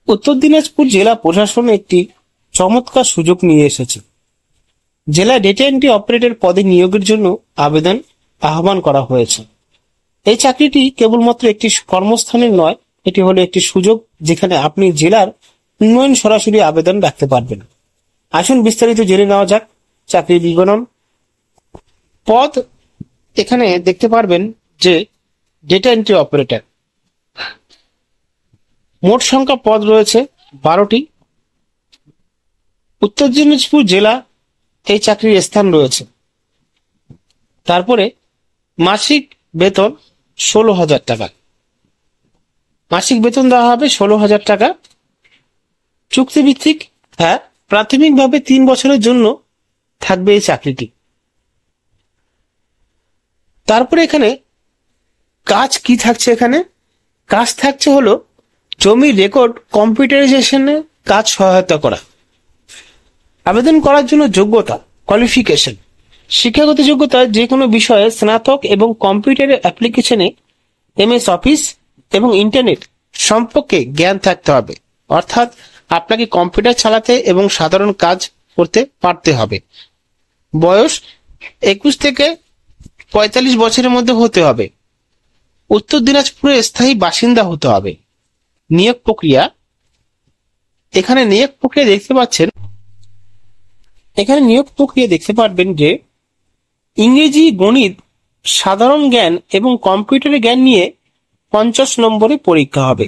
উত্তর দিনাজপুর জেলা প্রশাসন একটি চমৎকার সুযোগ নিয়ে এসেছে। জেলা ডেটা এন্ট্রি অপারেটর পদে নিয়োগের জন্য আবেদন আহ্বান করা হয়েছে। এই চাকরিটি কেবলমাত্র একটি কর্মস্থানের নয়, এটি হলো একটি সুযোগ যেখানে আপনি জেলার উন্নয়ন সরাসরি আবেদন রাখতে পারবেন। আসুন বিস্তারিত জেনে নেওয়া যাক চাকরির বিবরণ। পদ এখানে দেখতে পারবেন যে ডেটা এন্ট্রি অপারেটর। মোট সংখ্যা পদ রয়েছে 12টি। উত্তর দিনাজপুর জেলা এই চাকরির স্থান রয়েছে। তারপরে মাসিক বেতন 16,000 টাকা। মাসিক বেতন দেওয়া হবে 16,000 টাকা। চুক্তিভিত্তিক, হ্যাঁ, প্রাথমিকভাবে 3 বছরের জন্য থাকবে এই চাকরিটি। তারপরে এখানে কাজ কি থাকছে? এখানে কাজ থাকছে হলো জমির রেকর্ড কম্পিউটারাইজেশনে কাজ সহায়তা করা। আবেদন করার জন্য যোগ্যতা, কোয়ালিফিকেশন, শিক্ষাগত যোগ্যতা যে কোনো বিষয়ে স্নাতক এবং কম্পিউটারের অ্যাপ্লিকেশনে MS অফিস এবং ইন্টারনেট সম্পর্কে জ্ঞান থাকতে হবে। অর্থাৎ আপনাকে কম্পিউটার চালাতে এবং সাধারণ কাজ করতে পারতে হবে। বয়স 21 থেকে 45 বছরের মধ্যে হতে হবে। উত্তর দিনাজপুরের স্থায়ী বাসিন্দা হতে হবে। নিয়োগ প্রক্রিয়া, এখানে নিয়োগ প্রক্রিয়া দেখতে পাচ্ছেন। এখানে নিয়োগ প্রক্রিয়া দেখতে পারবেন যে ইংরেজি, গণিত, সাধারণ জ্ঞান এবং কম্পিউটারের জ্ঞান নিয়ে 50 নম্বরে পরীক্ষা হবে।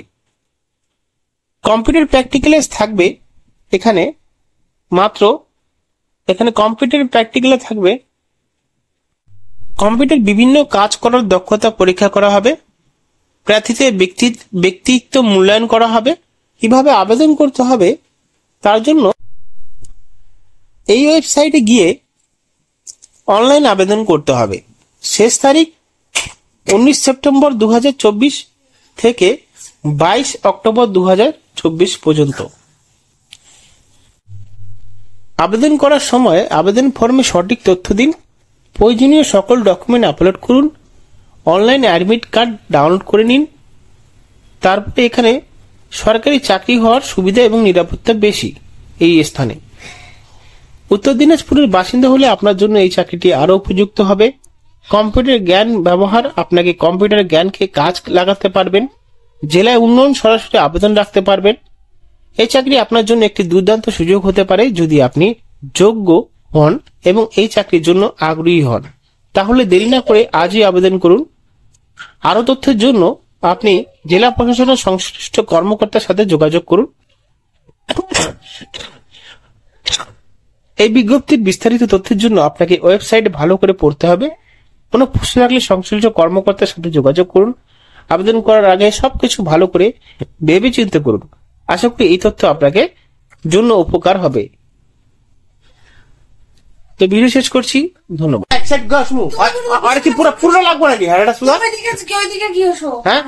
কম্পিউটার প্র্যাকটিক্যালে থাকবে এখানে কম্পিউটার প্র্যাকটিক্যালে থাকবে কম্পিউটার বিভিন্ন কাজ করার দক্ষতা পরীক্ষা করা হবে। প্রার্থীদের ব্যক্তিত্ব মূল্যায়ন করা হবে। কিভাবে আবেদন করতে হবে তার জন্য এই ওয়েবসাইটে গিয়ে অনলাইন আবেদন করতে হবে। শেষ তারিখ 19 সেপ্টেম্বর 2024 থেকে 22 অক্টোবর 2024 পর্যন্ত। আবেদন করার সময় আবেদন ফর্মে সঠিক তথ্য দিন। প্রয়োজনীয় সকল ডকুমেন্ট আপলোড করুন। অনলাইন অ্যাডমিট কার্ড ডাউনলোড করে নিন। তারপরে এখানে সরকারি চাকরি হওয়ার সুবিধা এবং নিরাপত্তা বেশি এই স্থানে। উত্তর দিনাজপুরের বাসিন্দা হলে আপনার জন্য এই চাকরিটি আরো উপযুক্ত হবে। কম্পিউটার জ্ঞান ব্যবহার, আপনাকে কম্পিউটার জ্ঞানকে কাজ লাগাতে পারবেন। জেলায় উন্নয়ন সরাসরি আবেদন রাখতে পারবেন। এই চাকরি আপনার জন্য একটি দুর্দান্ত সুযোগ হতে পারে যদি আপনি যোগ্য হন এবং এই চাকরির জন্য আগ্রহী হন। তাহলে দেরি না করে আজই আবেদন করুন। আরো তথ্যের জন্য আপনি জেলা প্রশাসনের সংশ্লিষ্ট কর্মকর্তার সাথে যোগাযোগ করুন। এই বিজ্ঞপ্তির বিস্তারিত তথ্যের জন্য আপনাকে ওয়েবসাইটে ভালো করে পড়তে হবে। কোনো প্রশ্ন থাকলে সংশ্লিষ্ট কর্মকর্তার সাথে যোগাযোগ করুন। আবেদন করার আগে সবকিছু ভালো করে ভেবে চিন্তে করুন। আশা করি এই তথ্য আপনাকে জন্য উপকার হবে। তো ভিডিও শেষ করছি, ধন্যবাদ। আর কি পুরো লাগবে নাকি? হ্যাঁ,